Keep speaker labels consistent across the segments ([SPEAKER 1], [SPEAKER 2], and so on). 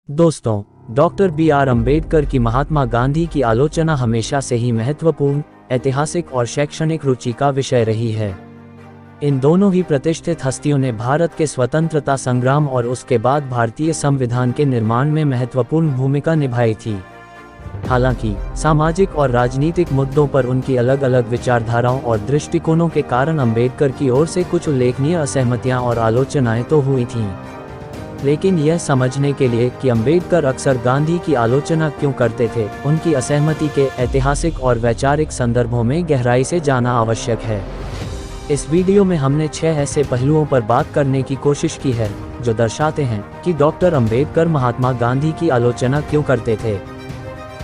[SPEAKER 1] दोस्तों, doctor B R. Ambedkar की महात्मा गांधी की आलोचना हमेशा से ही महत्वपूर्ण, ऐतिहासिक और शैक्षणिक रुचि का विषय रही है। इन दोनों ही प्रतिष्ठित हस्तियों ने भारत के स्वतंत्रता संग्राम और उसके बाद भारतीय संविधान के निर्माण में महत्वपूर्ण भूमिका निभाई थी। हालांकि सामाजिक और राजनीतिक मुद्दों पर उनकी अलग अलग विचारधाराओं और दृष्टिकोणों के कारण अम्बेडकर की ओर से कुछ उल्लेखनीय असहमतियां और आलोचनाएं तो हुई थीं। लेकिन यह समझने के लिए कि अम्बेडकर अक्सर गांधी की आलोचना क्यों करते थे, उनकी असहमति के ऐतिहासिक और वैचारिक संदर्भों में गहराई से जाना आवश्यक है। इस वीडियो में हमने 6 ऐसे पहलुओं पर बात करने की कोशिश की है जो दर्शाते हैं कि डॉक्टर अम्बेडकर महात्मा गांधी की आलोचना क्यों करते थे।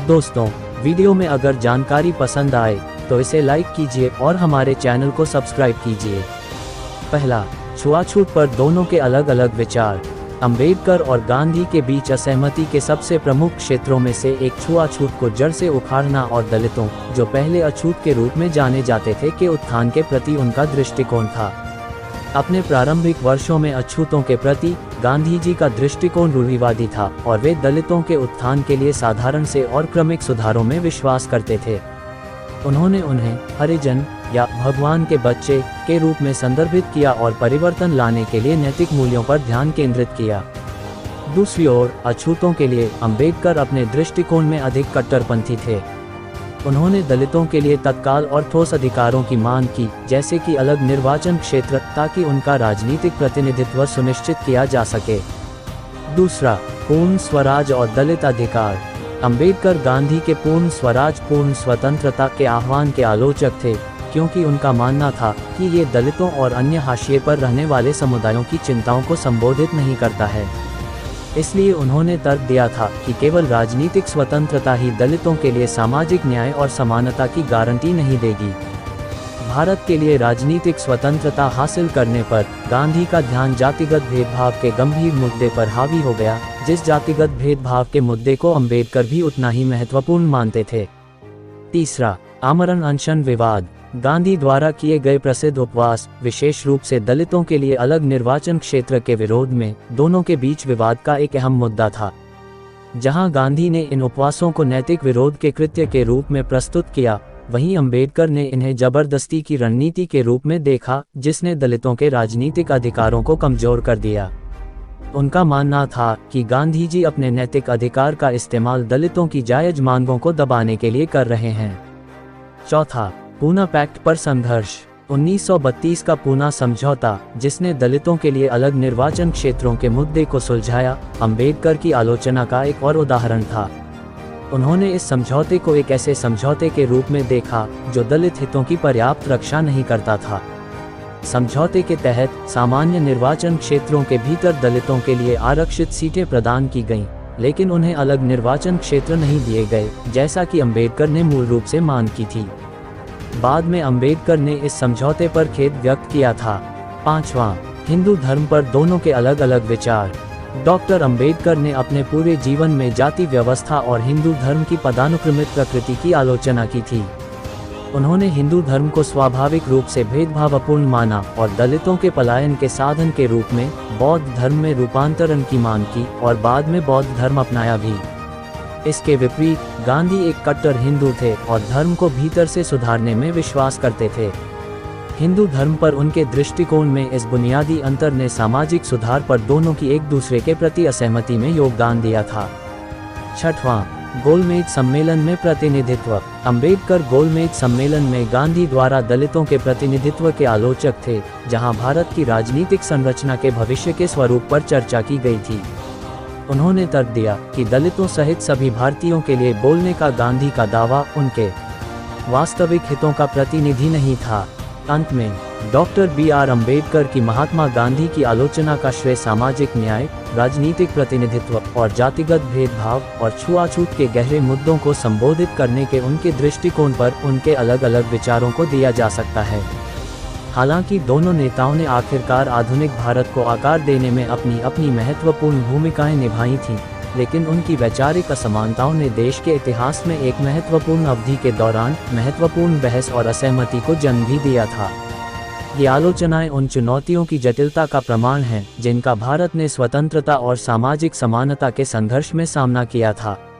[SPEAKER 1] दोस्तों, वीडियो में अगर जानकारी पसंद आए तो इसे लाइक कीजिए और हमारे चैनल को सब्सक्राइब कीजिए। पहला, छुआछूत पर दोनों के अलग अलग विचार। अम्बेडकर और गांधी के बीच असहमति के सबसे प्रमुख क्षेत्रों में से एक छुआछूत को जड़ से उखाड़ना और दलितों, जो पहले अछूत के रूप में जाने जाते थे, के उत्थान के प्रति उनका दृष्टिकोण था। अपने प्रारंभिक वर्षों में अछूतों के प्रति गांधी जी का दृष्टिकोण रूढ़िवादी था और वे दलितों के उत्थान के लिए साधारण से और क्रमिक सुधारों में विश्वास करते थे। उन्होंने उन्हें हरिजन या भगवान के बच्चे के रूप में संदर्भित किया और परिवर्तन लाने के लिए नैतिक मूल्यों पर ध्यान केंद्रित किया। दूसरी ओर, अछूतों के लिए अम्बेडकर अपने दृष्टिकोण में अधिक कट्टरपंथी थे। उन्होंने दलितों के लिए तत्काल और ठोस अधिकारों की मांग की, जैसे कि अलग निर्वाचन क्षेत्र, ताकि उनका राजनीतिक प्रतिनिधित्व सुनिश्चित किया जा सके। दूसरा, पूर्ण स्वराज और दलित अधिकार। अम्बेडकर गांधी के पूर्ण स्वराज, पूर्ण स्वतंत्रता के आह्वान के आलोचक थे, क्योंकि उनका मानना था कि ये दलितों और अन्य हाशिए पर रहने वाले समुदायों की चिंताओं को संबोधित नहीं करता है। इसलिए उन्होंने तर्क दिया था कि केवल राजनीतिक स्वतंत्रता ही दलितों के लिए सामाजिक न्याय और समानता की गारंटी नहीं देगी। भारत के लिए राजनीतिक स्वतंत्रता हासिल करने पर गांधी का ध्यान जातिगत भेदभाव के गंभीर मुद्दे पर हावी हो गया, जिस जातिगत भेदभाव के मुद्दे को अम्बेडकर भी उतना ही महत्वपूर्ण मानते थे। तीसरा, आमरण अनशन विवाद। गांधी द्वारा किए गए प्रसिद्ध उपवास, विशेष रूप से दलितों के लिए अलग निर्वाचन क्षेत्र के विरोध में, दोनों के बीच विवाद का एक अहम मुद्दा था। जहां गांधी ने इन उपवासों को नैतिक विरोध के कृत्य के रूप में प्रस्तुत किया, वहीं अम्बेडकर ने इन्हें जबरदस्ती की रणनीति के रूप में देखा, जिसने दलितों के राजनीतिक अधिकारों को कमजोर कर दिया। उनका मानना था कि गांधी जी अपने नैतिक अधिकार का इस्तेमाल दलितों की जायज मांगों को दबाने के लिए कर रहे हैं। चौथा, पूना पैक्ट पर संघर्ष। 1932 का पूना समझौता, जिसने दलितों के लिए अलग निर्वाचन क्षेत्रों के मुद्दे को सुलझाया, अम्बेडकर की आलोचना का एक और उदाहरण था। उन्होंने इस समझौते को एक ऐसे समझौते के रूप में देखा जो दलित हितों की पर्याप्त रक्षा नहीं करता था। समझौते के तहत सामान्य निर्वाचन क्षेत्रों के भीतर दलितों के लिए आरक्षित सीटें प्रदान की गईं, लेकिन उन्हें अलग निर्वाचन क्षेत्र नहीं दिए गए, जैसा कि अम्बेडकर ने मूल रूप से मांग की थी। बाद में अम्बेडकर ने इस समझौते पर खेद व्यक्त किया था। पांचवां, हिंदू धर्म पर दोनों के अलग अलग विचार। डॉक्टर अम्बेडकर ने अपने पूरे जीवन में जाति व्यवस्था और हिंदू धर्म की पदानुक्रमित प्रकृति की आलोचना की थी। उन्होंने हिंदू धर्म को स्वाभाविक रूप से भेदभावपूर्ण माना और दलितों के पलायन के साधन के रूप में बौद्ध धर्म में रूपांतरण की मांग की और बाद में बौद्ध धर्म अपनाया भी। इसके विपरीत, गांधी एक कट्टर हिंदू थे और धर्म को भीतर से सुधारने में विश्वास करते थे। हिंदू धर्म पर उनके दृष्टिकोण में इस बुनियादी अंतर ने सामाजिक सुधार पर दोनों की एक दूसरे के प्रति असहमति में योगदान दिया था। छठवां, गोलमेज सम्मेलन में प्रतिनिधित्व। अम्बेडकर गोलमेज सम्मेलन में गांधी द्वारा दलितों के प्रतिनिधित्व के आलोचक थे, जहां भारत की राजनीतिक संरचना के भविष्य के स्वरूप पर चर्चा की गई थी। उन्होंने तर्क दिया कि दलितों सहित सभी भारतीयों के लिए बोलने का गांधी का दावा उनके वास्तविक हितों का प्रतिनिधि नहीं था। अंत में, डॉक्टर बी.आर. अम्बेडकर की महात्मा गांधी की आलोचना का श्रेय सामाजिक न्याय, राजनीतिक प्रतिनिधित्व और जातिगत भेदभाव और छुआछूत के गहरे मुद्दों को संबोधित करने के उनके दृष्टिकोण पर उनके अलग अलग विचारों को दिया जा सकता है। हालांकि दोनों नेताओं ने आखिरकार आधुनिक भारत को आकार देने में अपनी अपनी महत्वपूर्ण भूमिकाएं निभाई थीं, लेकिन उनकी वैचारिक असमानताओं ने देश के इतिहास में एक महत्वपूर्ण अवधि के दौरान महत्वपूर्ण बहस और असहमति को जन्म भी दिया था। ये आलोचनाएं उन चुनौतियों की जटिलता का प्रमाण हैं जिनका भारत ने स्वतंत्रता और सामाजिक समानता के संघर्ष में सामना किया था।